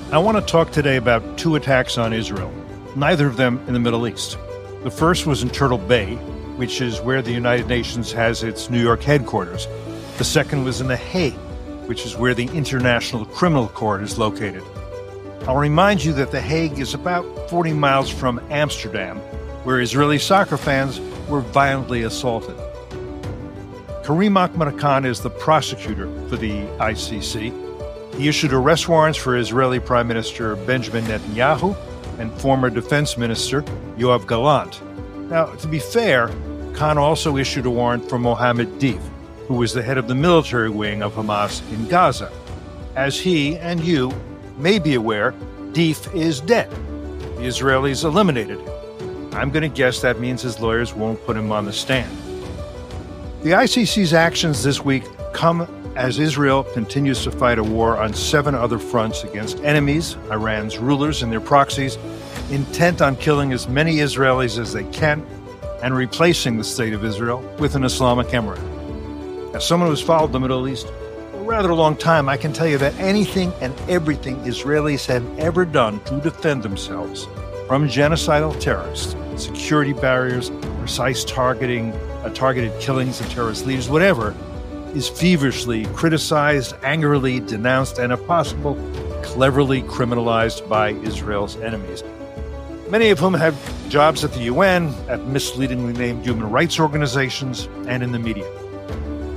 I want to talk today about two attacks on Israel, neither of them in the Middle East. The first was in Turtle Bay, which is where the United Nations has its New York headquarters. The second was in The Hague, which is where the International Criminal Court is located. I'll remind you that The Hague is about 40 miles from Amsterdam, where Israeli soccer fans were violently assaulted. Karim Ahmad Khan is the prosecutor for the ICC. He issued arrest warrants for Israeli Prime Minister Benjamin Netanyahu and former Defense Minister Yoav Gallant. Now, to be fair, Khan also issued a warrant for Mohammed Deif, who was the head of the military wing of Hamas in Gaza. As he and you may be aware, Deif is dead. The Israelis eliminated him. I'm going to guess that means his lawyers won't put him on the stand. The ICC's actions this week come as Israel continues to fight a war on 7 other fronts against enemies, Iran's rulers and their proxies, intent on killing as many Israelis as they can and replacing the state of Israel with an Islamic emirate. As someone who's followed the Middle East for a rather long time, I can tell you that anything and everything Israelis have ever done to defend themselves from genocidal terrorists, security barriers, precise targeted killings of terrorist leaders, whatever, is feverishly criticized, angrily denounced, and if possible, cleverly criminalized by Israel's enemies. Many of whom have jobs at the UN, at misleadingly named human rights organizations, and in the media.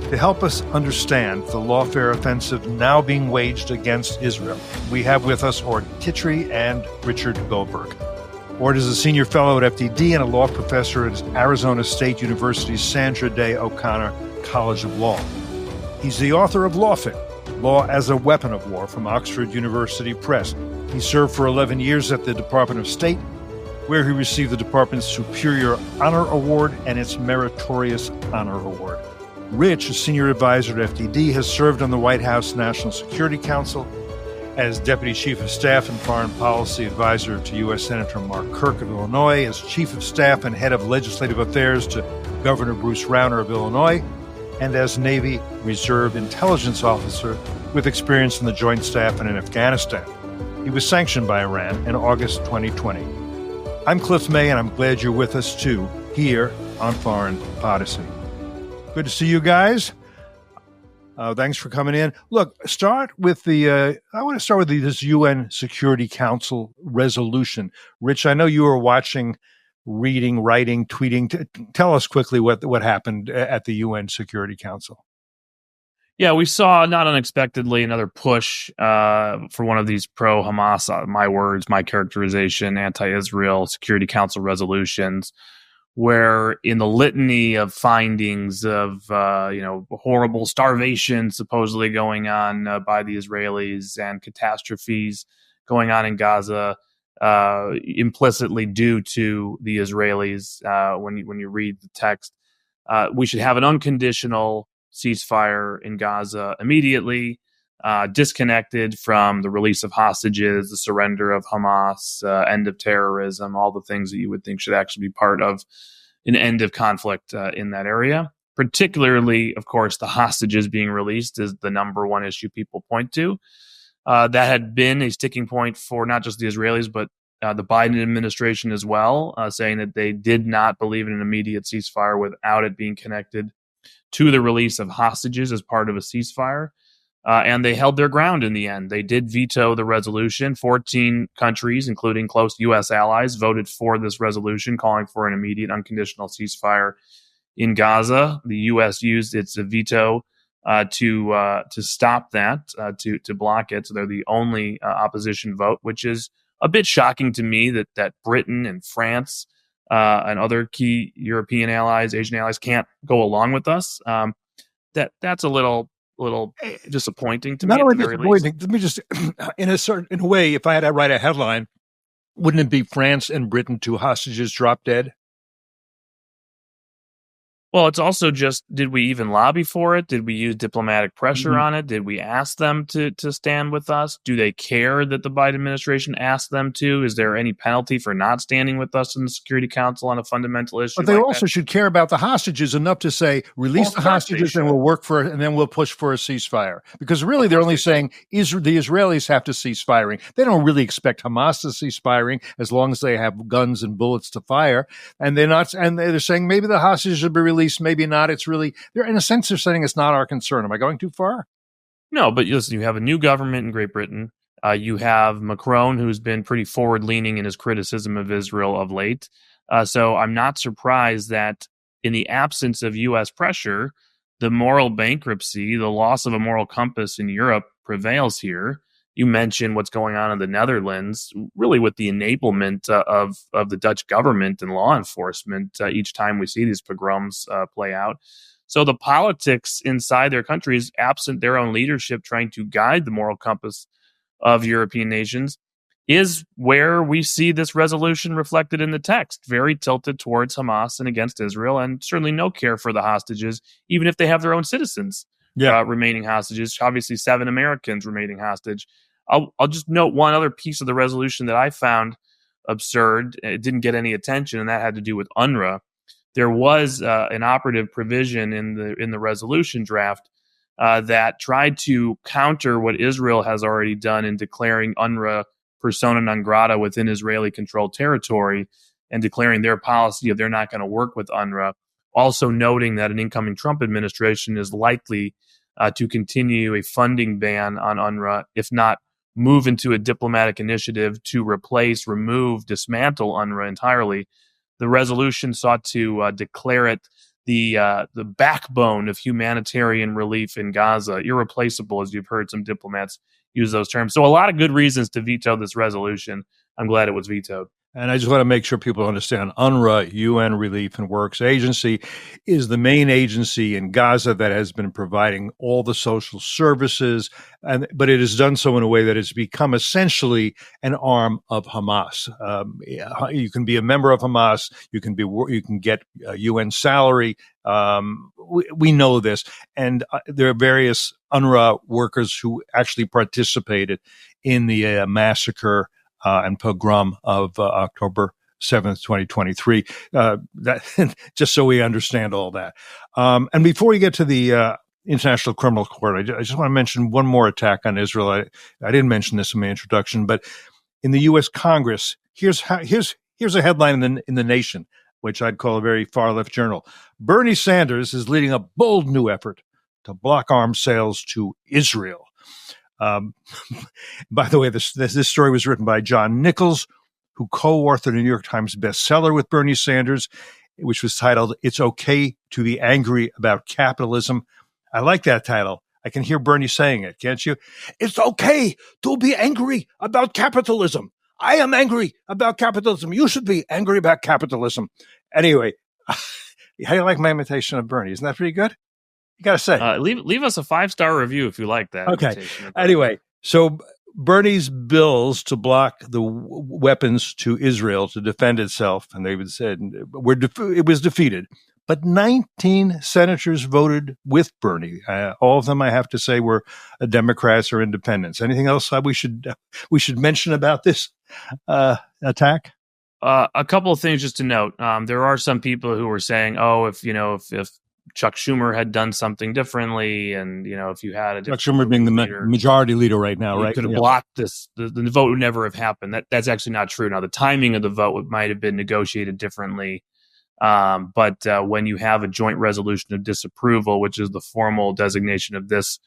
To help us understand the lawfare offensive now being waged against Israel, we have with us Orde Kittrie and Richard Goldberg. Orde is a senior fellow at FDD and a law professor at Arizona State University's Sandra Day O'Connor College of Law. He's the author of Lawfare, Law as a Weapon of War from Oxford University Press. He served for 11 years at the Department of State, where he received the department's Superior Honor Award and its Meritorious Honor Award. Rich, a senior advisor at FDD, has served on the White House National Security Council as Deputy Chief of Staff and Foreign Policy Advisor to U.S. Senator Mark Kirk of Illinois, as Chief of Staff and Head of Legislative Affairs to Governor Bruce Rauner of Illinois, and as Navy Reserve Intelligence Officer with experience in the Joint Staff and in Afghanistan. He was sanctioned by Iran in August 2020. I'm Cliff May, and I'm glad you're with us, too, here on Foreign Policy. Good to see you guys. Thanks for coming in. Look, I want to start with this UN Security Council resolution. Rich, I know you were watching, reading, writing, tweeting. Tell us quickly what happened at the UN Security Council. Yeah, we saw, not unexpectedly, another push for one of these pro-Hamas, my words, my characterization, anti-Israel Security Council resolutions, where in the litany of findings of horrible starvation supposedly going on by the Israelis and catastrophes going on in Gaza, implicitly due to the Israelis, when you read the text, we should have an unconditional ceasefire in Gaza immediately, disconnected from the release of hostages, the surrender of Hamas, end of terrorism, all the things that you would think should actually be part of an end of conflict in that area. Particularly, of course, the hostages being released is the number one issue people point to. That had been a sticking point for not just the Israelis, but the Biden administration as well, saying that they did not believe in an immediate ceasefire without it being connected to the release of hostages as part of a ceasefire. And they held their ground in the end. They did veto the resolution. 14 countries, including close U.S. allies, voted for this resolution calling for an immediate unconditional ceasefire in Gaza. The U.S. used its veto to stop that, to block it. So they're the only opposition vote, which is a bit shocking to me that Britain and France and other key European allies, Asian allies, can't go along with us. That's a little disappointing to me. Not only disappointing, let me just, in a way, if I had to write a headline, wouldn't it be France and Britain, 2 hostages drop dead? Well, it's also just, did we even lobby for it? Did we use diplomatic pressure Mhm. on it? Did we ask them to stand with us? Do they care that the Biden administration asked them to? Is there any penalty for not standing with us in the Security Council on a fundamental issue But they like that? also should care about the hostages enough to say, release Well, the of course they hostages, and should. we'll work for it, and then we'll push for a ceasefire. Because really, Of they're course only they should. saying the Israelis have to cease firing. They don't really expect Hamas to cease firing as long as they have guns and bullets to fire. And they're not. And they're saying maybe the hostages should be released, maybe not. It's really, they're in a sense, they're saying it's not our concern. Am I going too far? No, but listen, you have a new government in Great Britain. You have Macron, who's been pretty forward-leaning in his criticism of Israel of late. So I'm not surprised that in the absence of U.S. pressure, the moral bankruptcy, the loss of a moral compass in Europe prevails here. You mentioned what's going on in the Netherlands, really with the enablement of the Dutch government and law enforcement each time we see these pogroms play out. So the politics inside their countries, absent their own leadership trying to guide the moral compass of European nations, is where we see this resolution reflected in the text, very tilted towards Hamas and against Israel, and certainly no care for the hostages, even if they have their own citizens remaining hostages. Obviously, 7 Americans remaining hostage. I'll just note one other piece of the resolution that I found absurd. It didn't get any attention, and that had to do with UNRWA. There was an operative provision in the resolution draft that tried to counter what Israel has already done in declaring UNRWA persona non grata within Israeli-controlled territory and declaring their policy of they're not going to work with UNRWA. Also noting that an incoming Trump administration is likely to continue a funding ban on UNRWA, if not move into a diplomatic initiative to replace, remove, dismantle UNRWA entirely. The resolution sought to declare it the backbone of humanitarian relief in Gaza, irreplaceable, as you've heard some diplomats use those terms. So a lot of good reasons to veto this resolution. I'm glad it was vetoed. And I just want to make sure people understand UNRWA, UN Relief and Works Agency, is the main agency in Gaza that has been providing all the social services, but it has done so in a way that has become essentially an arm of Hamas. You can be a member of Hamas, you can get a UN salary. We know this, and there are various UNRWA workers who actually participated in the massacre and pogrom of October 7th, 2023. Just so we understand all that. And before we get to the International Criminal Court, I just want to mention one more attack on Israel. I didn't mention this in my introduction, but in the U.S. Congress, here's a headline in the Nation, which I'd call a very far-left journal. Bernie Sanders is leading a bold new effort to block arms sales to Israel. By the way, this story was written by John Nichols, who co-authored a New York Times bestseller with Bernie Sanders, which was titled, "It's Okay to Be Angry About Capitalism." I like that title. I can hear Bernie saying it, can't you? It's okay to be angry about capitalism. I am angry about capitalism. You should be angry about capitalism. Anyway, how do you like my imitation of Bernie? Isn't that pretty good? You got to say. Leave us a 5-star review if you like that. Okay. Anyway, so Bernie's bills to block the weapons to Israel to defend itself, and they said it was defeated. But 19 senators voted with Bernie. All of them, I have to say, were Democrats or independents. Anything else we should mention about this attack? A couple of things just to note. There are some people who were saying, "Oh, if Chuck Schumer had done something differently, and if you had a Chuck Schumer being the majority leader right now, right? Could have blocked this. The vote would never have happened. That's actually not true. Now, the timing of the vote might have been negotiated differently, but when you have a joint resolution of disapproval, which is the formal designation of this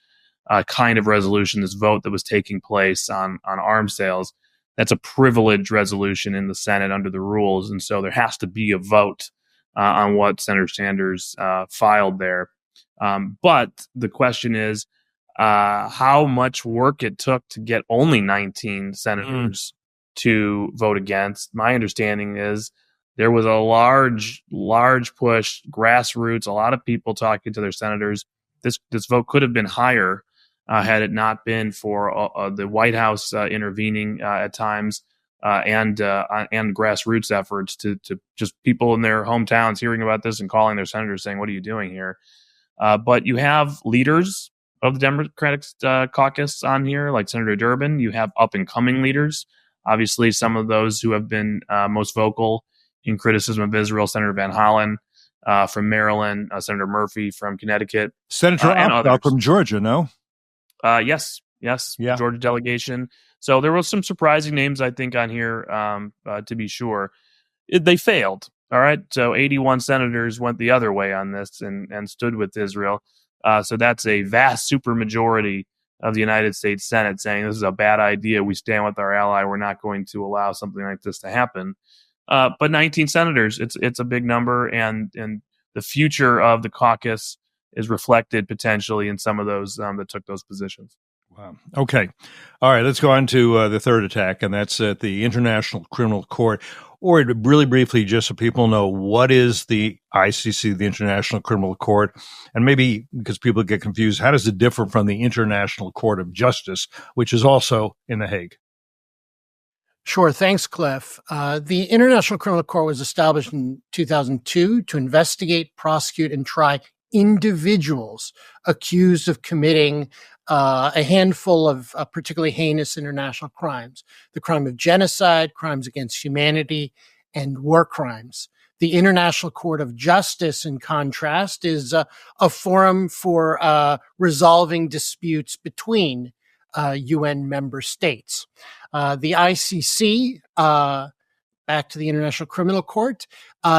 kind of resolution, this vote that was taking place on arms sales, that's a privileged resolution in the Senate under the rules, and so there has to be a vote on what Senator Sanders filed there. But the question is how much work it took to get only 19 senators to vote against. My understanding is there was a large push, grassroots, a lot of people talking to their senators. This vote could have been higher had it not been for the White House intervening at times. and grassroots efforts to just people in their hometowns hearing about this and calling their senators saying, "What are you doing here?" But you have leaders of the Democratic caucus on here, like Senator Durbin. You have up-and-coming leaders. Obviously, some of those who have been most vocal in criticism of Israel, Senator Van Hollen from Maryland, Senator Murphy from Connecticut. Senator Amsterdam from Georgia, no? Yes, yeah. Georgia delegation. So there was some surprising names, I think, on here, to be sure. They failed, all right? So 81 senators went the other way on this and stood with Israel. So that's a vast supermajority of the United States Senate saying this is a bad idea. We stand with our ally. We're not going to allow something like this to happen. But 19 senators, it's a big number, and the future of the caucus is reflected potentially in some of those that took those positions. Wow. Okay. All right. Let's go on to the third attack, and that's at the International Criminal Court. Or really briefly, just so people know, what is the ICC, the International Criminal Court? And maybe because people get confused, how does it differ from the International Court of Justice, which is also in The Hague? Sure. Thanks, Cliff. The International Criminal Court was established in 2002 to investigate, prosecute, and try individuals accused of committing a handful of particularly heinous international crimes: the crime of genocide, crimes against humanity, and war crimes. The International Court of Justice, in contrast, is a forum for resolving disputes between UN member states. The ICC, back to the International Criminal Court,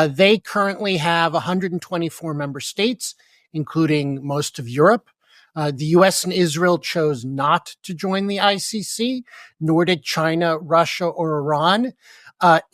they currently have 124 member states, including most of Europe. The U.S. and Israel chose not to join the ICC, nor did China, Russia, or Iran.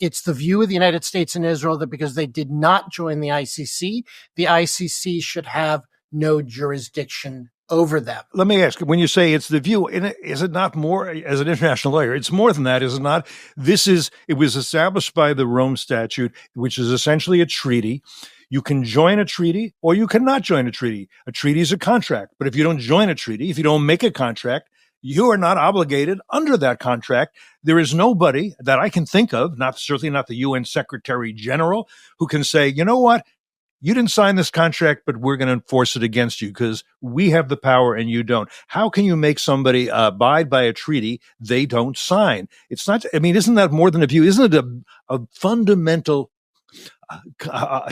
It's the view of the United States and Israel that because they did not join the ICC should have no jurisdiction over them. Let me ask, when you say it's the view, is it not more, as an international lawyer, it's more than that, is it not? It was established by the Rome Statute, which is essentially a treaty. You can join a treaty or you cannot join a treaty. A treaty is a contract, but if you don't join a treaty, if you don't make a contract, you are not obligated under that contract. There is nobody that I can think of, certainly not the UN Secretary General, who can say, you know what? You didn't sign this contract, but we're going to enforce it against you because we have the power and you don't. How can you make somebody abide by a treaty they don't sign? It's not, isn't that more than a view? Isn't it a fundamental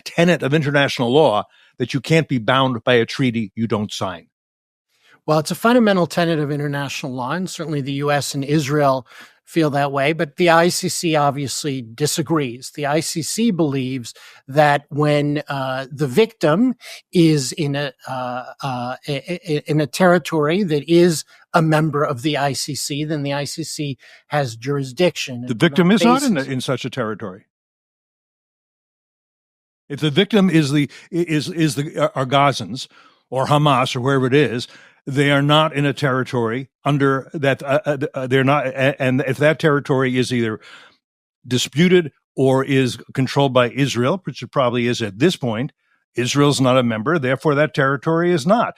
tenet of international law that you can't be bound by a treaty you don't sign? Well, it's a fundamental tenet of international law, and certainly the U.S. and Israel feel that way, but the ICC obviously disagrees. The ICC believes that when the victim is in a territory that is a member of the ICC, then the ICC has jurisdiction. The victim is not in such a territory. If the victim is the Gazans or Hamas or wherever it is, they are not in a territory under that. They're not, and if that territory is either disputed or is controlled by Israel, which it probably is at this point, Israel's not a member. Therefore, that territory is not.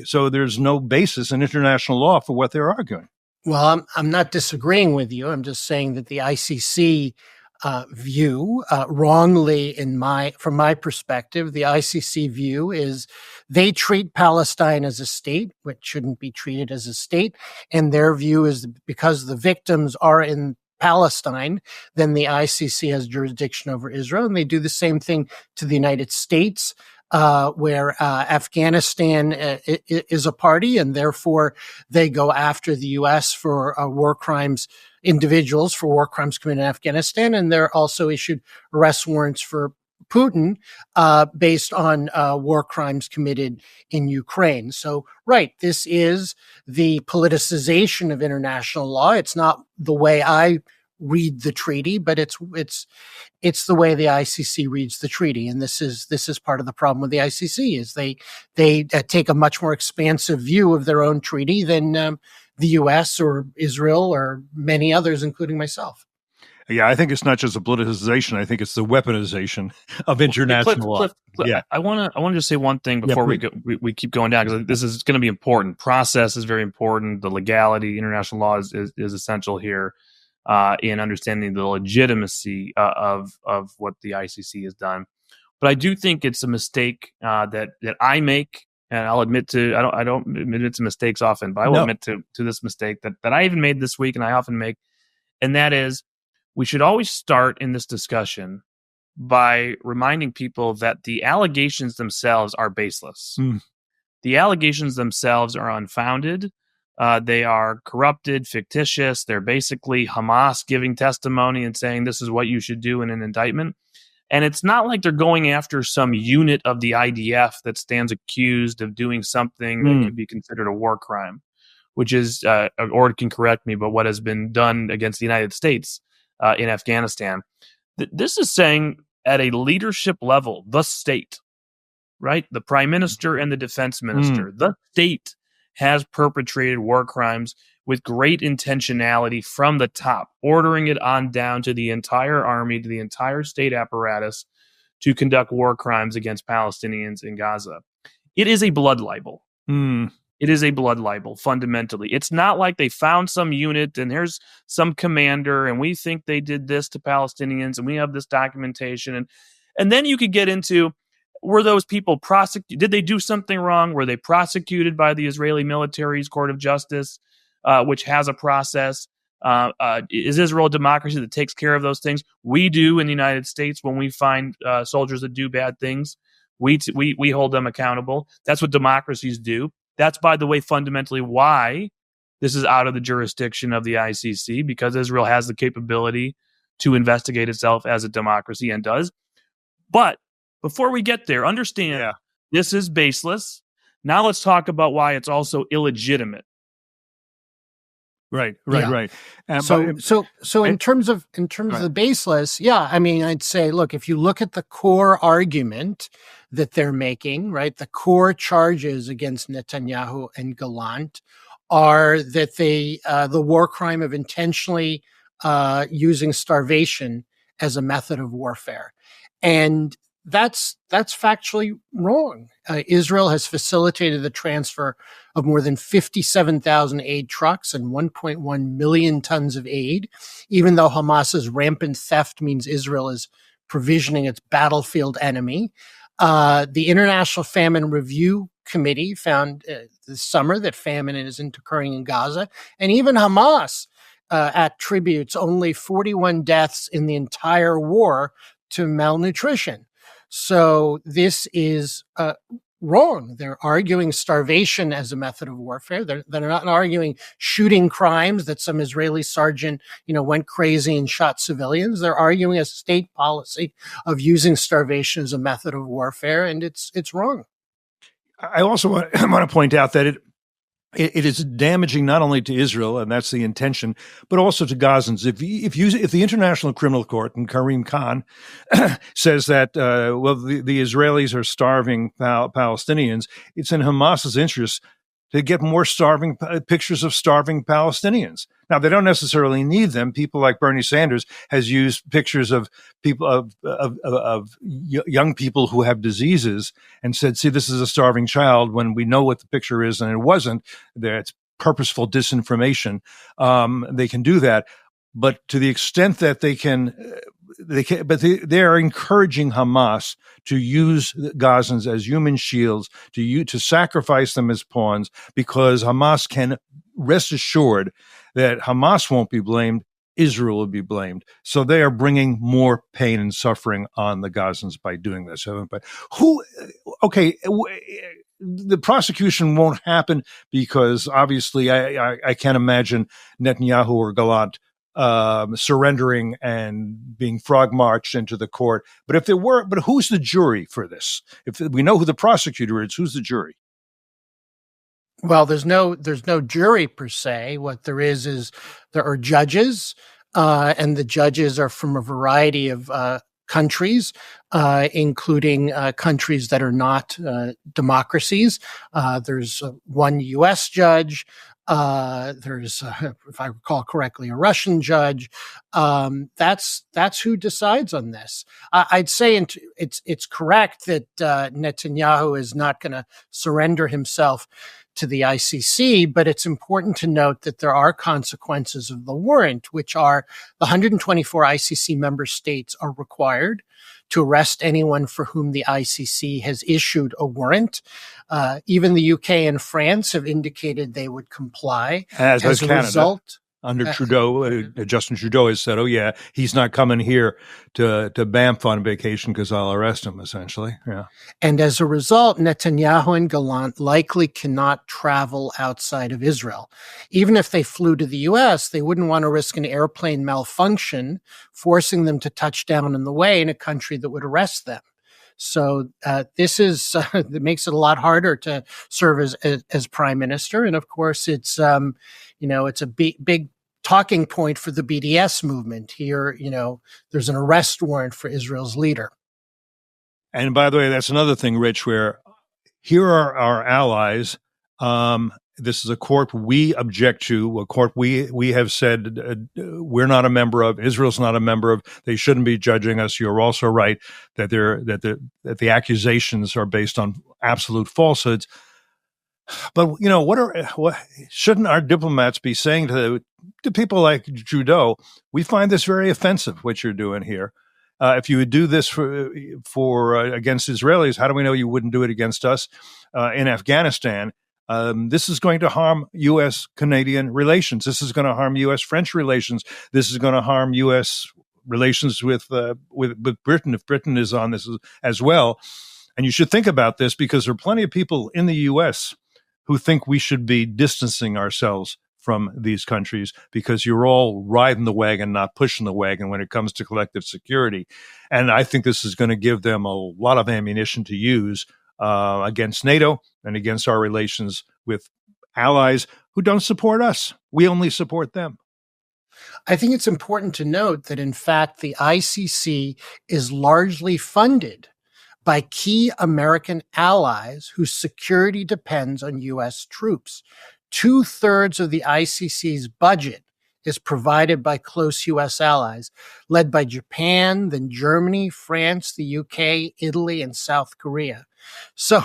So there's no basis in international law for what they're arguing. Well, I'm not disagreeing with you. I'm just saying that the ICC view, wrongly from my perspective, the ICC view is they treat Palestine as a state, which shouldn't be treated as a state. And their view is because the victims are in Palestine, then the ICC has jurisdiction over Israel. And they do the same thing to the United States, where Afghanistan is a party, and therefore they go after the U.S. for war crimes, individuals for war crimes committed in Afghanistan, and they're also issued arrest warrants for Putin based on war crimes committed in Ukraine. So, right, this is the politicization of international law. It's not the way I read the treaty, but it's the way the ICC reads the treaty, and this is part of the problem with the ICC is they take a much more expansive view of their own treaty than the U.S. or Israel or many others, including myself. Yeah, I think it's not just a politicization. I think it's the weaponization of international law. Cliff, yeah, I want to just say one thing before we keep going down, because this is going to be important. Process is very important. The legality, international law is essential here. in understanding the legitimacy of what the ICC has done. But I do think it's a mistake that I make, and I'll admit to. I don't admit to mistakes often, but I will admit to this mistake that I even made this week, and I often make, and that is, we should always start in this discussion by reminding people that the allegations themselves are baseless. The allegations themselves are unfounded. They are corrupted, fictitious. They're basically Hamas giving testimony and saying this is what you should do in an indictment. And it's not like they're going after some unit of the IDF that stands accused of doing something that could be considered a war crime, which is, Orde can correct me, but what has been done against the United States in Afghanistan. This is saying at a leadership level, the state, right? The prime minister and the defense minister, the state has perpetrated war crimes with great intentionality from the top, ordering it on down to the entire army, to the entire state apparatus to conduct war crimes against Palestinians in Gaza. It is a blood libel. It is a blood libel, fundamentally. It's not like they found some unit and here's some commander and we think they did this to Palestinians and we have this documentation. And then you could get into, were those people prosecuted? Did they do something wrong? Were they prosecuted by the Israeli military's court of justice, which has a process? Is Israel a democracy that takes care of those things? We do in the United States when we find soldiers that do bad things. We hold them accountable. That's what democracies do. That's, by the way, fundamentally why this is out of the jurisdiction of the ICC, because Israel has the capability to investigate itself as a democracy and does. But before we get there, understand this is baseless. Now let's talk about why it's also illegitimate. Right. So in terms of the baseless, I mean, I'd say, look, if you look at the core argument that they're making, right, the core charges against Netanyahu and Gallant are that the war crime of intentionally using starvation as a method of warfare, and that's factually wrong. Israel has facilitated the transfer of more than 57,000 aid trucks and 1.1 million tons of aid, even though Hamas's rampant theft means Israel is provisioning its battlefield enemy. The International Famine Review Committee found this summer that famine isn't occurring in Gaza, and even Hamas attributes only 41 deaths in the entire war to malnutrition. So this is wrong. They're arguing starvation as a method of warfare. They're not arguing shooting crimes that some Israeli sergeant, went crazy and shot civilians. They're arguing a state policy of using starvation as a method of warfare, and it's wrong. I also want to point out that it is damaging not only to Israel, and that's the intention, but also to Gazans. If the International Criminal Court and Karim Khan says that the Israelis are starving Palestinians, it's in Hamas's interest to get more starving pictures of starving Palestinians. Now, they don't necessarily need them. People like Bernie Sanders has used pictures of people of young people who have diseases and said, "See, this is a starving child." When we know what the picture is, and it wasn't, it's purposeful disinformation. They can do that, but to the extent that they can. They are encouraging Hamas to use Gazans as human shields, to sacrifice them as pawns, because Hamas can rest assured that Hamas won't be blamed, Israel will be blamed. So they are bringing more pain and suffering on the Gazans by doing this. But the prosecution won't happen because obviously I can't imagine Netanyahu or Gallant surrendering and being frog marched into the court. But who's the jury for this? If we know who the prosecutor is, who's the jury? Well, there's no jury per se. What there is there are judges, and the judges are from a variety of countries, including countries that are not democracies. There's one U.S. judge. There's, if I recall correctly, a Russian judge. That's who decides on this. I'd say it's correct that Netanyahu is not going to surrender himself to the ICC, but it's important to note that there are consequences of the warrant, which are the 124 ICC member states are required to arrest anyone for whom the ICC has issued a warrant. Even the UK and France have indicated they would comply. As a Canada. Result, under Trudeau, Justin Trudeau has said, "Oh yeah, he's not coming here to Banff on vacation because I'll arrest him." Essentially, yeah. And as a result, Netanyahu and Gallant likely cannot travel outside of Israel. Even if they flew to the U.S., they wouldn't want to risk an airplane malfunction, forcing them to touch down on the way in a country that would arrest them. So this is it makes it a lot harder to serve as prime minister, and of course, it's it's a big talking point for the BDS movement. Here, there's an arrest warrant for Israel's leader. And by the way, that's another thing, Rich, where here are our allies. This is a court we object to, a court we have said we're not a member of. Israel's not a member of. They shouldn't be judging us. You're also right that that the accusations are based on absolute falsehoods. But what shouldn't our diplomats be saying to people like Trudeau? We find this very offensive, what you're doing here. If you would do this for against Israelis, how do we know you wouldn't do it against us in Afghanistan? This is going to harm U.S.-Canadian relations. This is going to harm U.S.-French relations. This is going to harm U.S. relations with Britain if Britain is on this as well. And you should think about this because there are plenty of people in the U.S. who think we should be distancing ourselves from these countries because you're all riding the wagon, not pushing the wagon when it comes to collective security. And I think this is going to give them a lot of ammunition to use against NATO and against our relations with allies who don't support us. We only support them. I think it's important to note that, in fact, the ICC is largely funded by key American allies whose security depends on U.S. troops. 2/3 of the ICC's budget is provided by close U.S. allies, led by Japan, then Germany, France, the UK, Italy, and South Korea. So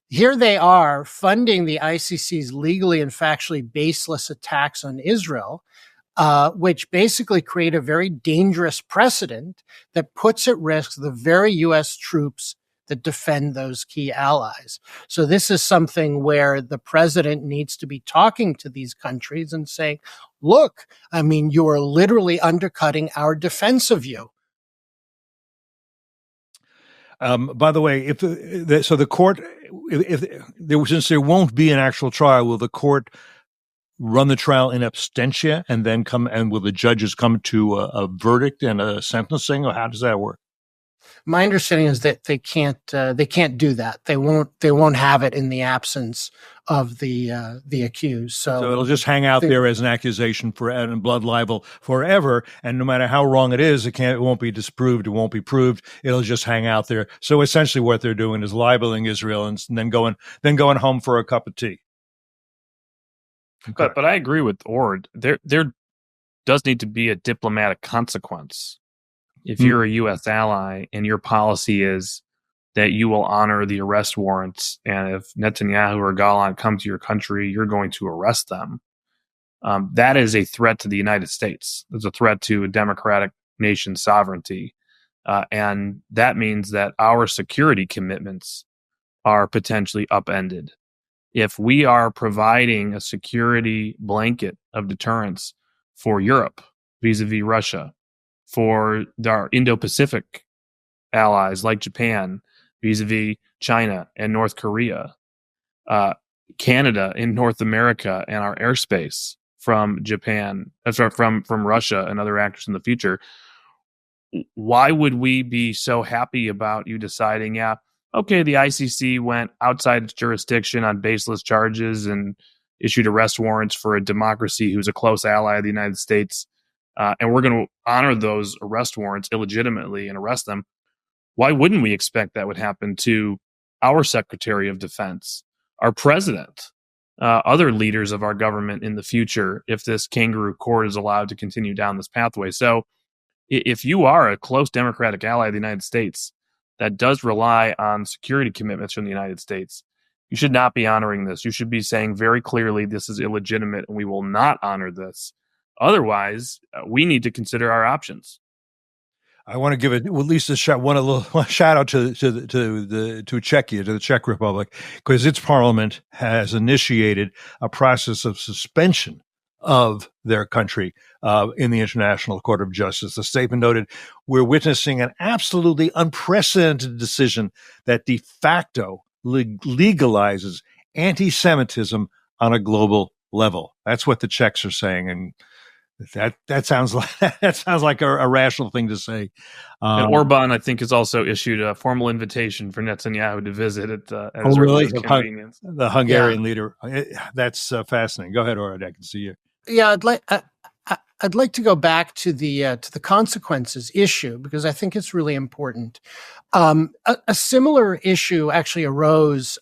here they are funding the ICC's legally and factually baseless attacks on Israel, which basically create a very dangerous precedent that puts at risk the very U.S. troops that defend those key allies. So this is something where the president needs to be talking to these countries and saying, look, you are literally undercutting our defense of you. By the way, so the court, since there won't be an actual trial, will the court run the trial in absentia and then will the judges come to a verdict and a sentencing, or how does that work? My understanding is that they can't do that. They won't have it in the absence of the accused. So it'll just hang out there as an accusation and blood libel forever. And no matter how wrong it is, it won't be disproved. It won't be proved. It'll just hang out there. So essentially, what they're doing is libeling Israel and then going home for a cup of tea. Okay. But I agree with Orde. There does need to be a diplomatic consequence. If you're a U.S. ally and your policy is that you will honor the arrest warrants, and if Netanyahu or Gallant come to your country, you're going to arrest them, that is a threat to the United States. It's a threat to a democratic nation's sovereignty. And that means that our security commitments are potentially upended. If we are providing a security blanket of deterrence for Europe vis-a-vis Russia, for our Indo-Pacific allies like Japan, vis-a-vis China and North Korea, Canada in North America, and our airspace from Japan, from Russia and other actors in the future, why would we be so happy about you deciding, the ICC went outside its jurisdiction on baseless charges and issued arrest warrants for a democracy who's a close ally of the United States, and we're going to honor those arrest warrants illegitimately and arrest them? Why wouldn't we expect that would happen to our Secretary of Defense, our president, other leaders of our government in the future if this kangaroo court is allowed to continue down this pathway? So if you are a close democratic ally of the United States that does rely on security commitments from the United States, you should not be honoring this. You should be saying very clearly this is illegitimate and we will not honor this. Otherwise, we need to consider our options. I want to give it at least a shout out to Czechia, to the Czech Republic, because its parliament has initiated a process of suspension of their country in the International Court of Justice. The statement noted, we're witnessing an absolutely unprecedented decision that de facto legalizes anti-Semitism on a global level. That's what the Czechs are saying, and that sounds like a rational thing to say. And Orban, I think, has also issued a formal invitation for Netanyahu to visit at his really? convenience. The Hungarian leader. That's fascinating. Go ahead, Orde. I can see you. Yeah, I'd like to go back to the consequences issue, because I think it's really important. A similar issue actually arose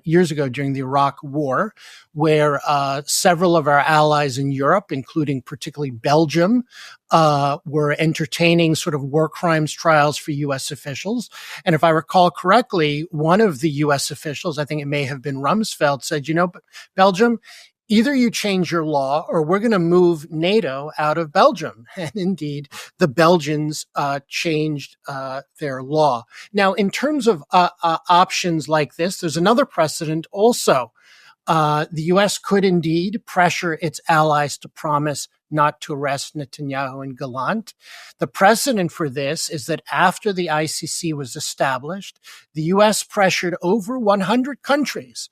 years ago during the Iraq War, where several of our allies in Europe, including particularly Belgium, were entertaining sort of war crimes trials for U.S. officials. And if I recall correctly, one of the U.S. officials, I think it may have been Rumsfeld, said, Belgium, either you change your law or we're going to move NATO out of Belgium. And indeed, the Belgians changed their law. Now, in terms of options like this, there's another precedent also. The U.S. could indeed pressure its allies to promise not to arrest Netanyahu and Gallant. The precedent for this is that after the ICC was established, the U.S. pressured over 100 countries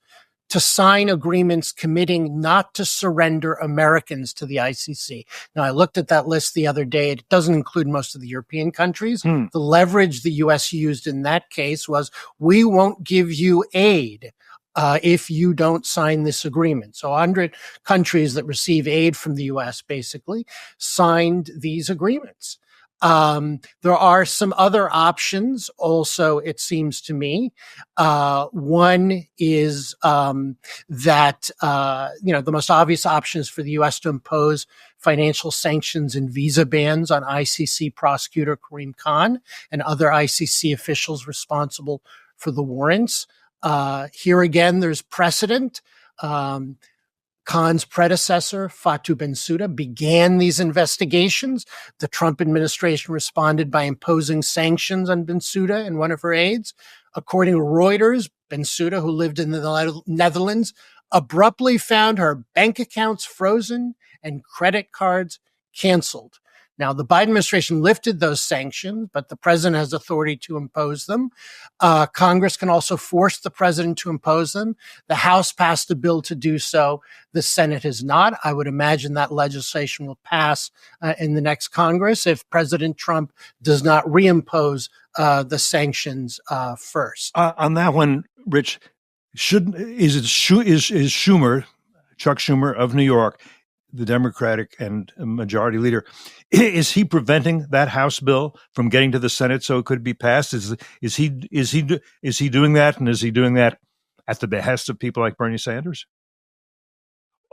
to sign agreements committing not to surrender Americans to the ICC. Now, I looked at that list the other day. It doesn't include most of the European countries. The leverage the U.S. used in that case was, we won't give you aid if you don't sign this agreement. So 100 countries that receive aid from the U.S. basically signed these agreements. There are some other options also, it seems to me. One is that the most obvious option is for the U.S. to impose financial sanctions and visa bans on ICC prosecutor Karim Khan and other ICC officials responsible for the warrants. Here again, there's precedent. Khan's predecessor, Fatou Bensouda, began these investigations. The Trump administration responded by imposing sanctions on Bensouda and one of her aides. According to Reuters, Bensouda, who lived in the Netherlands, abruptly found her bank accounts frozen and credit cards canceled. Now, the Biden administration lifted those sanctions, but the president has authority to impose them. Congress can also force the president to impose them. The House passed a bill to do so. The Senate has not. I would imagine that legislation will pass in the next Congress if President Trump does not reimpose the sanctions first. On that one, Rich, is Schumer, Chuck Schumer of New York, the Democratic and majority leader, is he preventing that House bill from getting to the Senate so it could be passed? Is he doing that, and is he doing that at the behest of people like Bernie Sanders?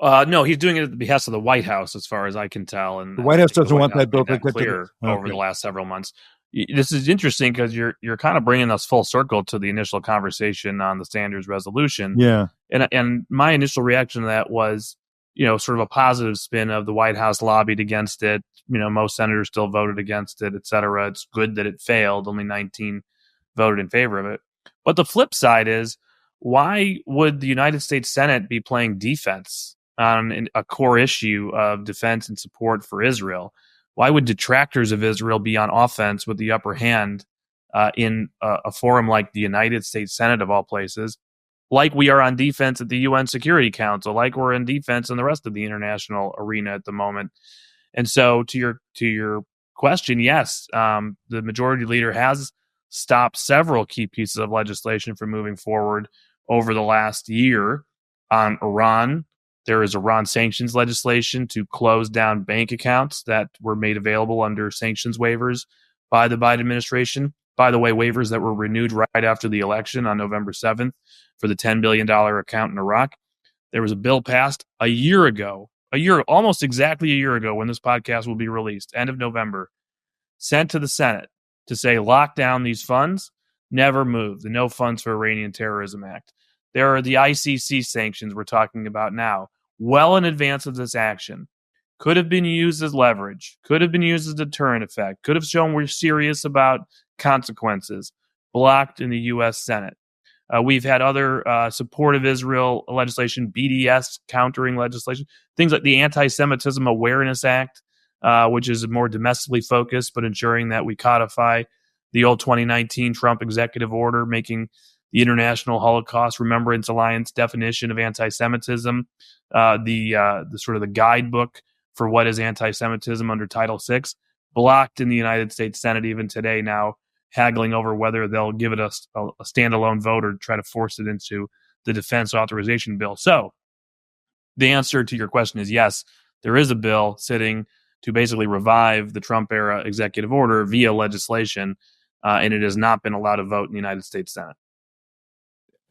No, he's doing it at the behest of the White House, as far as I can tell. And the White House doesn't want that bill to get clear over the last several months. This is interesting because you're kind of bringing us full circle to the initial conversation on the Sanders resolution. Yeah, and my initial reaction to that was, sort of a positive spin of the White House lobbied against it. Most senators still voted against it, et cetera. It's good that it failed. Only 19 voted in favor of it. But the flip side is, why would the United States Senate be playing defense on a core issue of defense and support for Israel? Why would detractors of Israel be on offense with the upper hand in a forum like the United States Senate, of all places? Like we are on defense at the UN Security Council, like we're in defense in the rest of the international arena at the moment. And so to your question, yes, the majority leader has stopped several key pieces of legislation from moving forward over the last year. On Iran, there is Iran sanctions legislation to close down bank accounts that were made available under sanctions waivers by the Biden administration. By the way, waivers that were renewed right after the election on November 7th for the $10 billion account in Iraq. There was a bill passed almost exactly a year ago when this podcast will be released, end of November, sent to the Senate to say, lock down these funds, never move, the No Funds for Iranian Terrorism Act. There are the ICC sanctions we're talking about now, well in advance of this action. Could have been used as leverage, could have been used as a deterrent effect, could have shown we're serious about consequences, blocked in the U.S. Senate. We've had other support of Israel legislation, BDS countering legislation, things like the Anti-Semitism Awareness Act, which is more domestically focused, but ensuring that we codify the old 2019 Trump executive order, making the International Holocaust Remembrance Alliance definition of anti-Semitism the sort of the guidebook for what is anti-Semitism under Title VI, blocked in the United States Senate even today now, haggling over whether they'll give it a standalone vote or try to force it into the defense authorization bill. So the answer to your question is yes, there is a bill sitting to basically revive the Trump-era executive order via legislation, and it has not been allowed to vote in the United States Senate.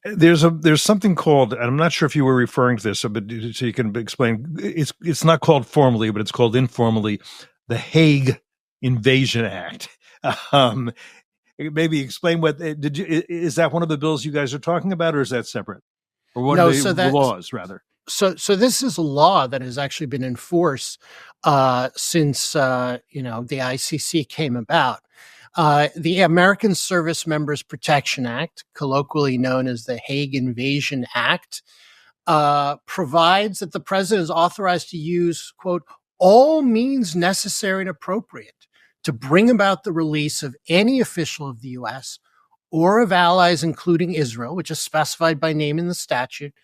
There's something called, and I'm not sure if you were referring to this, but so you can explain. It's not called formally, but it's called informally, the Hag Invasion Act. Maybe explain what is that one of the bills you guys are talking about, or is that separate? Or what are the laws rather? So this is a law that has actually been in force since the ICC came about. The American Service Members Protection Act, colloquially known as the Hag Invasion Act, provides that the president is authorized to use, quote, all means necessary and appropriate to bring about the release of any official of the U.S. or of allies, including Israel, which is specified by name in the statute,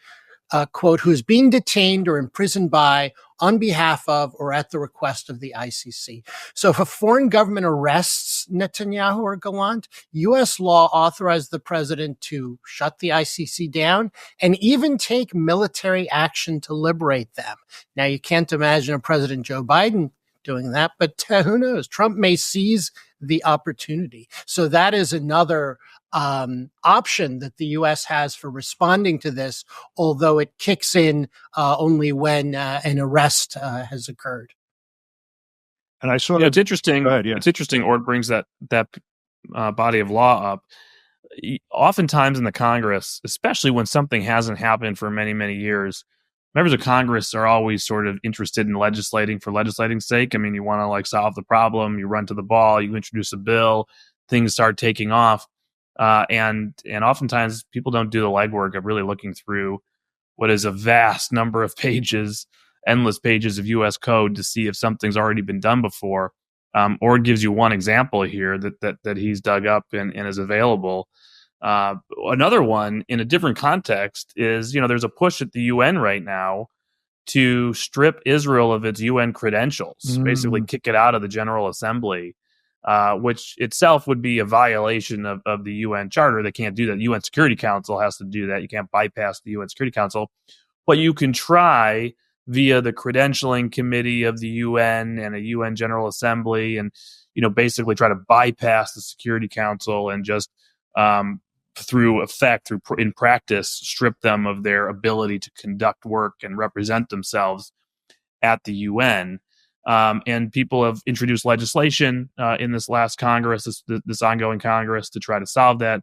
quote, who is being detained or imprisoned by, on behalf of, or at the request of the ICC. So if a foreign government arrests Netanyahu or Gallant, U.S. law authorizes the president to shut the ICC down and even take military action to liberate them. Now, you can't imagine a President Joe Biden doing that, but who knows? Trump may seize the opportunity. So that is another option that the U.S. has for responding to this, although it kicks in only when an arrest has occurred. And I saw it's interesting. Go ahead, yeah. It's interesting. Ord brings that body of law up. Oftentimes in the Congress, especially when something hasn't happened for many, many years, members of Congress are always sort of interested in legislating for legislating's sake. I mean, you want to solve the problem, you run to the ball, you introduce a bill, things start taking off. And oftentimes people don't do the legwork of really looking through what is a vast number of pages, endless pages of U.S. code to see if something's already been done before. Ord gives you one example here that he's dug up and is available. Another one in a different context is, there's a push at the UN right now to strip Israel of its UN credentials, basically kick it out of the General Assembly. Which itself would be a violation of the UN Charter. They can't do that. The UN Security Council has to do that. You can't bypass the UN Security Council. But you can try via the credentialing committee of the UN and a UN General Assembly and, basically try to bypass the Security Council and just in practice, strip them of their ability to conduct work and represent themselves at the UN. And people have introduced legislation in this last Congress, this ongoing Congress, to try to solve that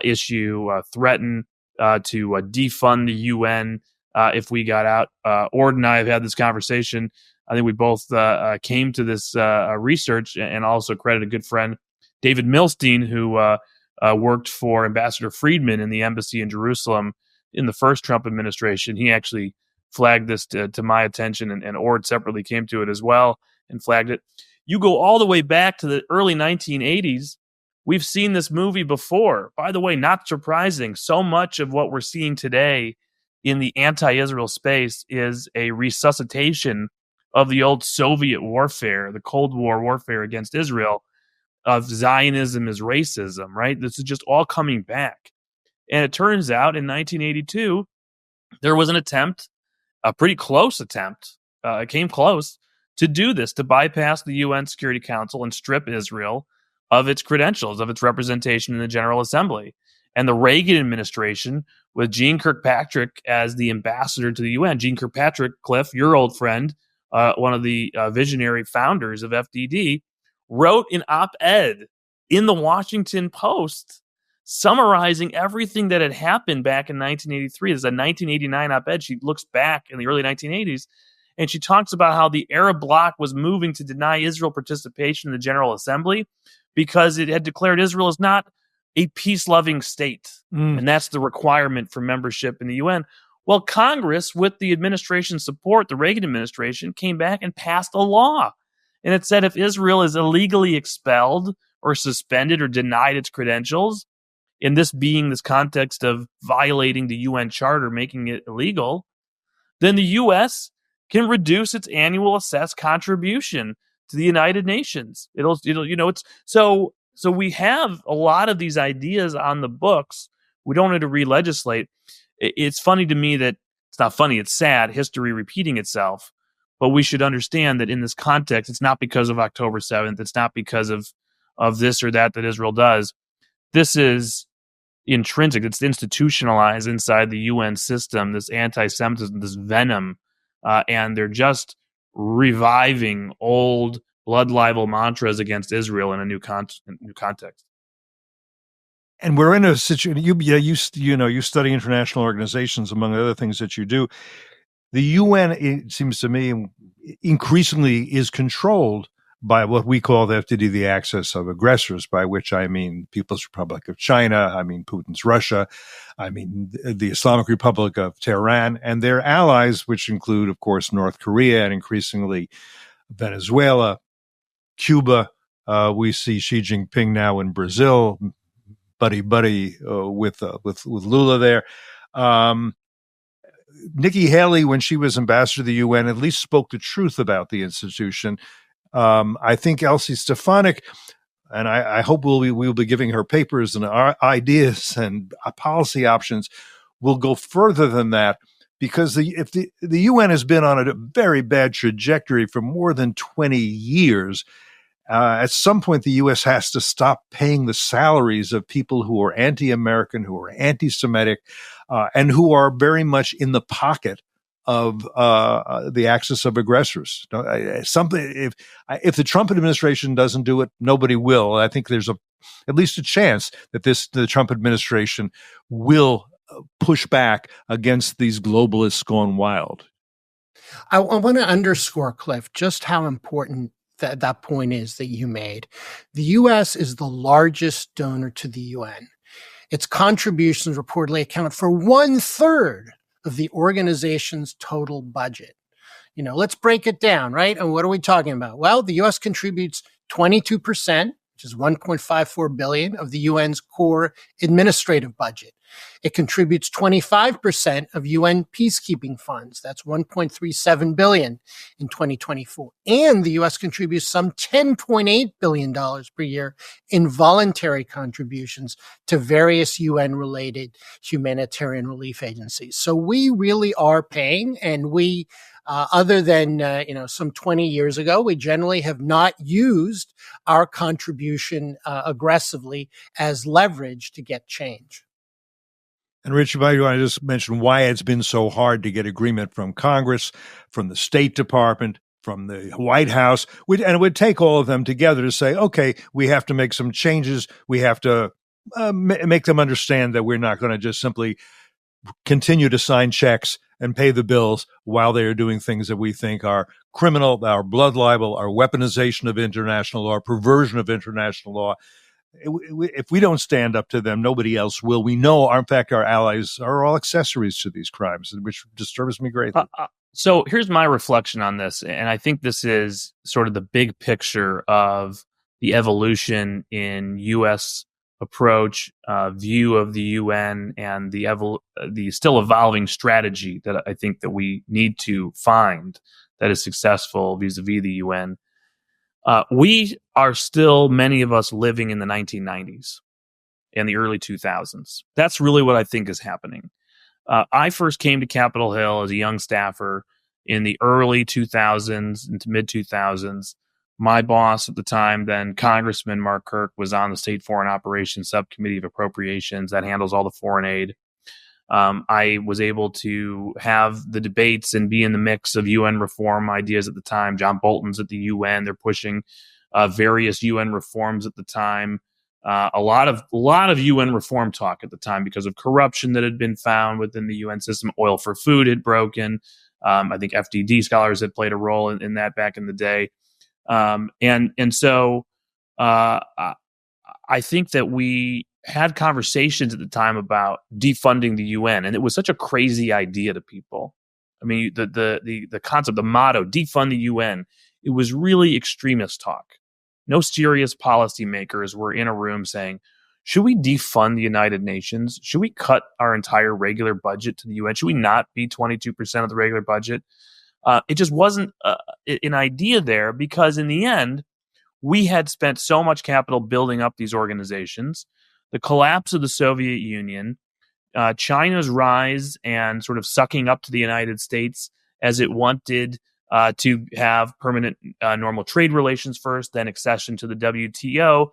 issue, threaten to defund the UN if we got out. Ord and I have had this conversation. I think we both came to this research and also credit a good friend, David Milstein, who worked for Ambassador Friedman in the embassy in Jerusalem in the first Trump administration. He actually flagged this to my attention, and Ord separately came to it as well and flagged it. You go all the way back to the early 1980s. We've seen this movie before. By the way, not surprising. So much of what we're seeing today in the anti-Israel space is a resuscitation of the old Soviet warfare, the Cold War warfare against Israel, of Zionism as racism, right? This is just all coming back. And it turns out in 1982, there was an attempt, a pretty close attempt, it came close, to do this, to bypass the UN Security Council and strip Israel of its credentials, of its representation in the General Assembly. And the Reagan administration, with Jeane Kirkpatrick as the ambassador to the UN, Jeane Kirkpatrick, Cliff, your old friend, one of the visionary founders of FDD, wrote an op-ed in the Washington Post summarizing everything that had happened back in 1983. There's a 1989 op-ed. She looks back in the early 1980s, and she talks about how the Arab bloc was moving to deny Israel participation in the General Assembly because it had declared Israel as not a peace-loving state. And that's the requirement for membership in the UN. Well, Congress, with the administration's support, the Reagan administration, came back and passed a law. And it said if Israel is illegally expelled or suspended or denied its credentials, in this being this context of violating the UN Charter, making it illegal, then the U.S. can reduce its annual assessed contribution to the United Nations. So we have a lot of these ideas on the books. We don't need to re-legislate. It's funny to me that it's not funny. It's sad, history repeating itself. But we should understand that in this context, it's not because of October 7th. It's not because of this or that Israel does. This is intrinsic. It's institutionalized inside the UN system, this anti-Semitism, this venom. And they're just reviving old blood libel mantras against Israel in a new context. And we're in a situation. You study international organizations, among other things that you do. The UN, it seems to me, increasingly is controlled by what we call the axis of aggressors, by which I mean People's Republic of China, I mean Putin's Russia, I mean the Islamic Republic of Tehran, and their allies, which include, of course, North Korea and increasingly Venezuela, Cuba. We see Xi Jinping now in Brazil, buddy with Lula there. Nikki Haley, when she was ambassador to the UN, at least spoke the truth about the institution. I think Elsie Stefanik, and I hope we'll be giving her papers and our ideas and policy options, will go further than that, because if the UN has been on a very bad trajectory for more than 20 years. At some point, the U.S. has to stop paying the salaries of people who are anti-American, who are anti-Semitic, and who are very much in the pocket of the axis of aggressors. If the Trump administration doesn't do it, nobody will. I think there's at least a chance that the Trump administration will push back against these globalists gone wild. I want to underscore, Cliff, just how important that point is that you made. The U.S. is the largest donor to the UN. Its contributions reportedly account for 1/3 of the organization's total budget. Let's break it down, right? And what are we talking about? Well, the U.S. contributes 22%, which is $1.54 billion of the UN's core administrative budget. It contributes 25% of UN peacekeeping funds. That's $1.37 billion in 2024. And the U.S. contributes some $10.8 billion per year in voluntary contributions to various UN-related humanitarian relief agencies. So we really are paying, and we other than, some 20 years ago, we generally have not used our contribution aggressively as leverage to get change. And Rich, if I want to just mention why it's been so hard to get agreement from Congress, from the State Department, from the White House, and it would take all of them together to say, okay, we have to make some changes. We have to make them understand that we're not going to just simply continue to sign checks and pay the bills while they are doing things that we think are criminal, our blood libel, our weaponization of international law, perversion of international law. If we don't stand up to them, nobody else will. We know, in fact, our allies are all accessories to these crimes, which disturbs me greatly. So here's my reflection on this, and I think this is sort of the big picture of the evolution in U.S. approach, view of the UN, and the still evolving strategy that I think that we need to find that is successful vis-a-vis the UN. We are still, many of us, living in the 1990s and the early 2000s. That's really what I think is happening. I first came to Capitol Hill as a young staffer in the early 2000s into mid-2000s. My boss at the time, then Congressman Mark Kirk, was on the State Foreign Operations Subcommittee of Appropriations that handles all the foreign aid. I was able to have the debates and be in the mix of UN reform ideas at the time. John Bolton's at the UN. They're pushing various UN reforms at the time. a lot of UN reform talk at the time because of corruption that had been found within the UN system. Oil for food had broken. I think FDD scholars had played a role in that back in the day. So I think that we had conversations at the time about defunding the UN, and it was such a crazy idea to people. I mean, the concept, the motto, defund the UN, it was really extremist talk. No serious policymakers were in a room saying, should we defund the United Nations? Should we cut our entire regular budget to the UN? Should we not be 22% of the regular budget? It just wasn't an idea there, because in the end, we had spent so much capital building up these organizations. The collapse of the Soviet Union, China's rise and sort of sucking up to the United States as it wanted to have permanent normal trade relations first, then accession to the WTO.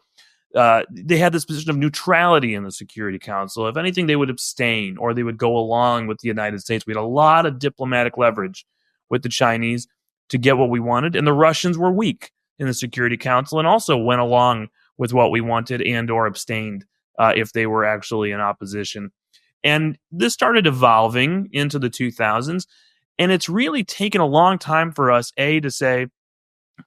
They had this position of neutrality in the Security Council. If anything, they would abstain or they would go along with the United States. We had a lot of diplomatic leverage with the Chinese to get what we wanted, and the Russians were weak in the Security Council and also went along with what we wanted and or abstained if they were actually in opposition. And this started evolving into the 2000s, and it's really taken a long time for us, to say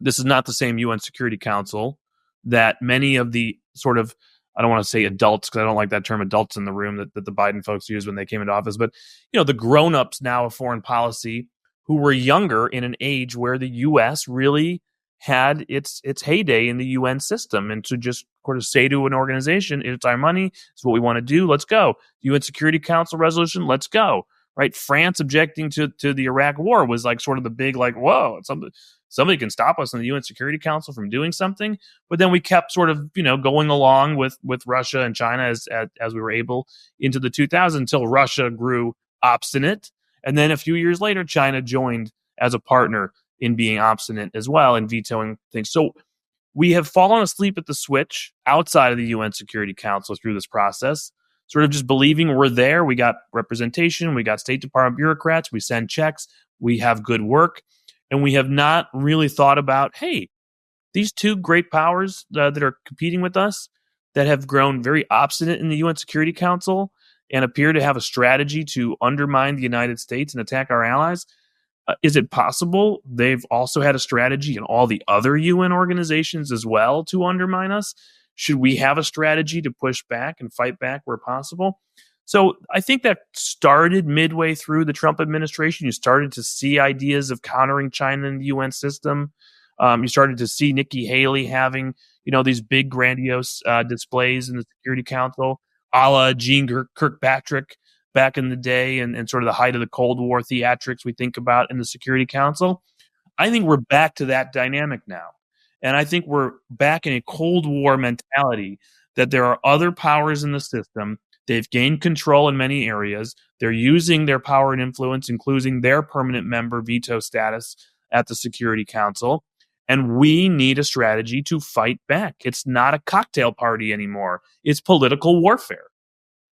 this is not the same UN Security Council that many of the sort of, I don't want to say adults, because I don't like that term adults in the room that the Biden folks used when they came into office, but the grown-ups now of foreign policy who were younger in an age where the U.S. really had its heyday in the UN system, and to just sort of say to an organization, it's our money, it's what we want to do, let's go. UN Security Council resolution, let's go. Right? France objecting to the Iraq war was like sort of the big, like, whoa, somebody can stop us in the UN Security Council from doing something. But then we kept sort of, going along with Russia and China as we were able into the 2000s, until Russia grew obstinate. And then a few years later, China joined as a partner in being obstinate as well and vetoing things. So we have fallen asleep at the switch outside of the UN Security Council through this process, sort of just believing we're there. We got representation. We got State Department bureaucrats. We send checks. We have good work. And we have not really thought about, hey, these two great powers that are competing with us that have grown very obstinate in the UN Security Council and appear to have a strategy to undermine the United States and attack our allies. Is it possible they've also had a strategy in all the other UN organizations as well to undermine us? Should we have a strategy to push back and fight back where possible? So I think that started midway through the Trump administration. You started to see ideas of countering China in the UN system. You started to see Nikki Haley having, these big grandiose displays in the Security Council, a la Jean Kirkpatrick back in the day, and sort of the height of the Cold War theatrics we think about in the Security Council. I think we're back to that dynamic now. And I think we're back in a Cold War mentality that there are other powers in the system. They've gained control in many areas. They're using their power and influence, including their permanent member veto status at the Security Council. And we need a strategy to fight back. It's not a cocktail party anymore. It's political warfare.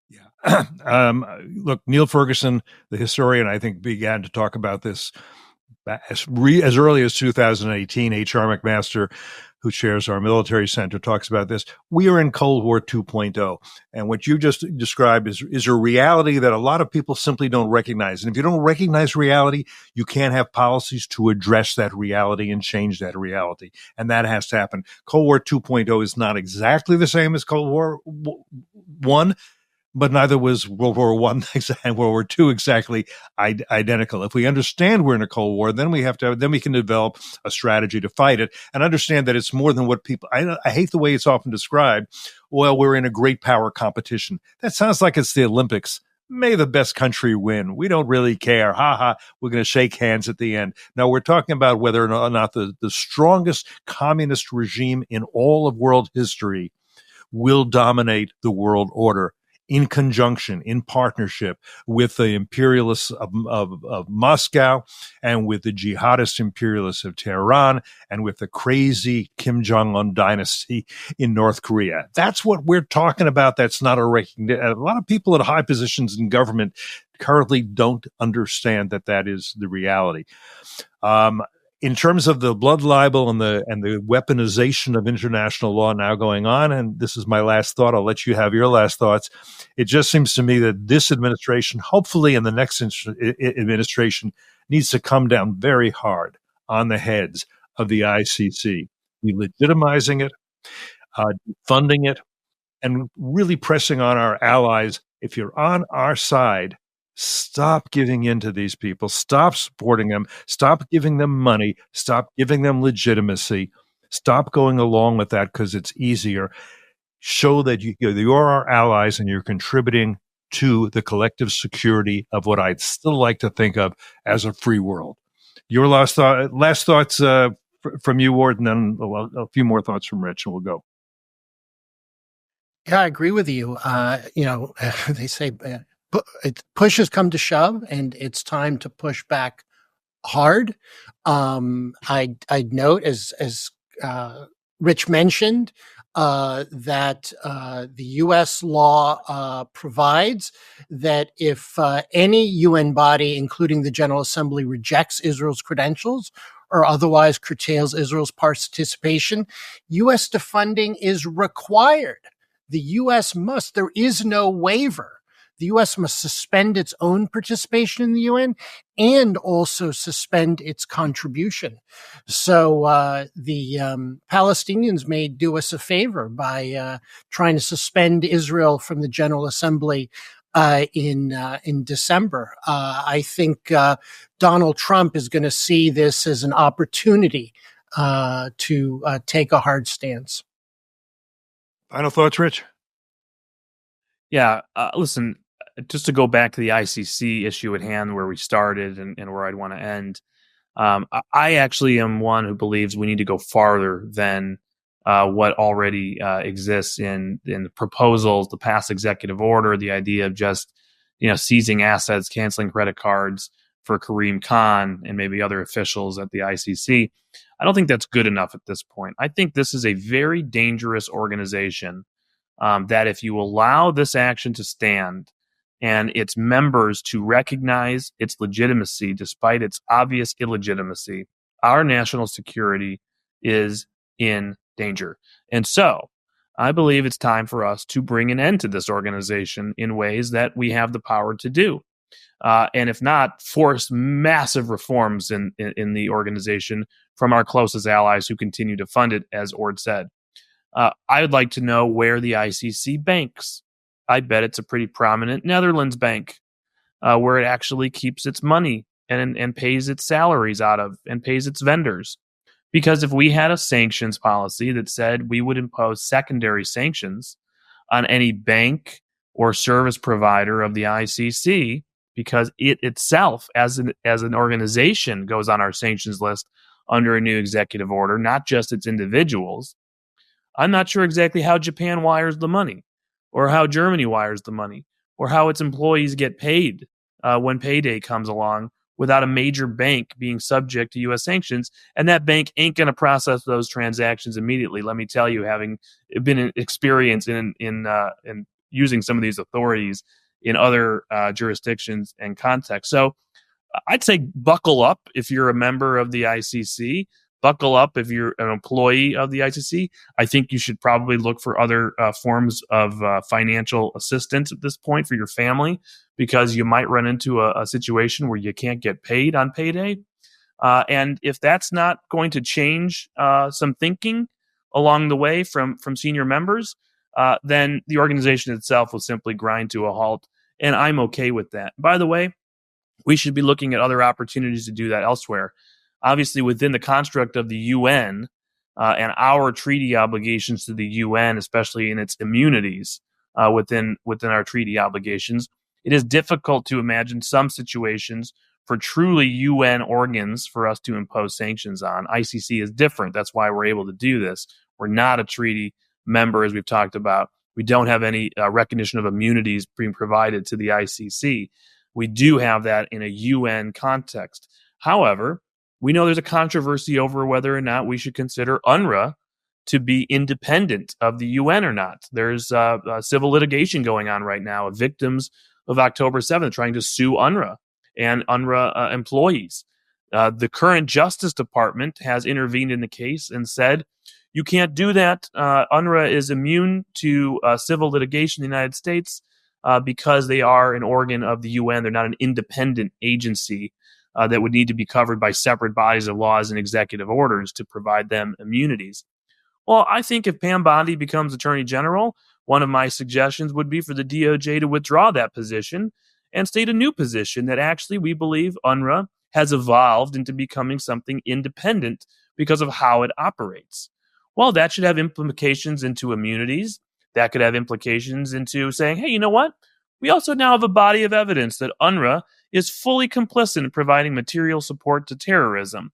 Yeah. Look, Neil Ferguson, the historian, I think began to talk about this as early as 2018. H.R. McMaster, who chairs our military center, talks about this. We are in Cold War 2.0. And what you just described is a reality that a lot of people simply don't recognize. And if you don't recognize reality, you can't have policies to address that reality and change that reality. And that has to happen. Cold War 2.0 is not exactly the same as Cold War 1. But neither was World War I and World War II exactly identical. If we understand we're in a Cold War, then we can develop a strategy to fight it and understand that it's more than what people. I hate the way it's often described. Well, we're in a great power competition. That sounds like it's the Olympics. May the best country win. We don't really care. Ha ha. We're going to shake hands at the end. No, we're talking about whether or not the strongest communist regime in all of world history will dominate the world order, in conjunction, in partnership with the imperialists of Moscow and with the jihadist imperialists of Tehran and with the crazy Kim Jong-un dynasty in North Korea. That's what we're talking about. That's not a recognition. A lot of people at high positions in government currently don't understand that is the reality. in terms of the blood libel and the weaponization of international law now going on, and this is my last thought, I'll let you have your last thoughts. It just seems to me that this administration, hopefully in the next administration, needs to come down very hard on the heads of the ICC, legitimizing it, funding it, and really pressing on our allies. If you're on our side, stop giving in to these people. Stop supporting them. Stop giving them money. Stop giving them legitimacy. Stop going along with that because it's easier. Show that you're our allies and you're contributing to the collective security of what I'd still like to think of as a free world. Your last thoughts from you, Ward, and then a few more thoughts from Rich, and we'll go. Yeah, I agree with you. They say push has come to shove, and it's time to push back hard. I'd note, as Rich mentioned, that the U.S. law provides that if any UN body, including the General Assembly, rejects Israel's credentials or otherwise curtails Israel's participation, U.S. defunding is required. The U.S. must. There is no waiver. The U.S. must suspend its own participation in the UN and also suspend its contribution. So the Palestinians may do us a favor by trying to suspend Israel from the General Assembly in December. I think Donald Trump is going to see this as an opportunity to take a hard stance. Final thoughts, Rich? Yeah, listen, just to go back to the ICC issue at hand where we started and where I'd want to end, I actually am one who believes we need to go farther than what already exists in the proposals, the past executive order, the idea of just seizing assets, canceling credit cards for Kareem Khan and maybe other officials at the ICC. I don't think that's good enough at this point. I think this is a very dangerous organization that if you allow this action to stand and its members to recognize its legitimacy despite its obvious illegitimacy, our national security is in danger. And so I believe it's time for us to bring an end to this organization in ways that we have the power to do. And if not, force massive reforms in the organization from our closest allies who continue to fund it, as Orde said. I would like to know where the ICC banks. I bet it's a pretty prominent Netherlands bank where it actually keeps its money and pays its salaries out of and pays its vendors. Because if we had a sanctions policy that said we would impose secondary sanctions on any bank or service provider of the ICC, because it itself as an organization goes on our sanctions list under a new executive order, not just its individuals, I'm not sure exactly how Japan wires the money or how Germany wires the money or how its employees get paid when payday comes along without a major bank being subject to U.S. sanctions. And that bank ain't going to process those transactions immediately. Let me tell you, having been experienced in using some of these authorities in other jurisdictions and contexts. So I'd say buckle up if you're a member of the ICC. Buckle up if you're an employee of the ICC. I think you should probably look for other forms of financial assistance at this point for your family, because you might run into a situation where you can't get paid on payday. And if that's not going to change some thinking along the way from senior members, then the organization itself will simply grind to a halt. And I'm okay with that. By the way, we should be looking at other opportunities to do that elsewhere. Obviously, within the construct of the UN and our treaty obligations to the UN, especially in its immunities within our treaty obligations, it is difficult to imagine some situations for truly UN organs for us to impose sanctions on. ICC is different. That's why we're able to do this. We're not a treaty member, as we've talked about. We don't have any recognition of immunities being provided to the ICC. We do have that in a UN context. However, we know there's a controversy over whether or not we should consider UNRWA to be independent of the UN or not. There's civil litigation going on right now of victims of October 7th trying to sue UNRWA and UNRWA employees. The current Justice Department has intervened in the case and said, you can't do that. UNRWA is immune to civil litigation in the United States because they are an organ of the UN. They're not an independent agency that would need to be covered by separate bodies of laws and executive orders to provide them immunities. Well, I think if Pam Bondi becomes Attorney General, one of my suggestions would be for the DOJ to withdraw that position and state a new position that actually we believe UNRWA has evolved into becoming something independent because of how it operates. Well, that should have implications into immunities. That could have implications into saying, hey, you know what? We also now have a body of evidence that UNRWA is fully complicit in providing material support to terrorism.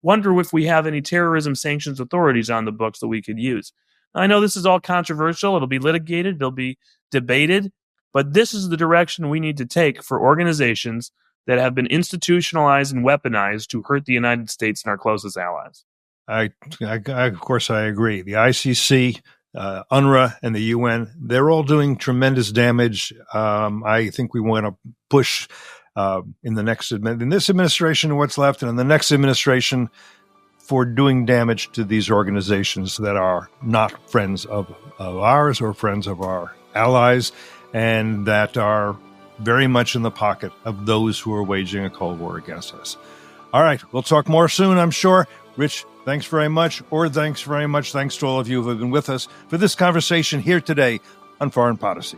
Wonder if we have any terrorism sanctions authorities on the books that we could use. I know this is all controversial. It'll be litigated. It'll be debated. But this is the direction we need to take for organizations that have been institutionalized and weaponized to hurt the United States and our closest allies. Of course, I agree. The ICC, UNRWA, and the UN, they're all doing tremendous damage. I think we want to push in this administration and what's left, and in the next administration for doing damage to these organizations that are not friends of ours or friends of our allies, and that are very much in the pocket of those who are waging a Cold War against us. All right, we'll talk more soon, I'm sure. Rich, thanks very much, or thanks very much. Thanks to all of you who have been with us for this conversation here today on Foreign Policy.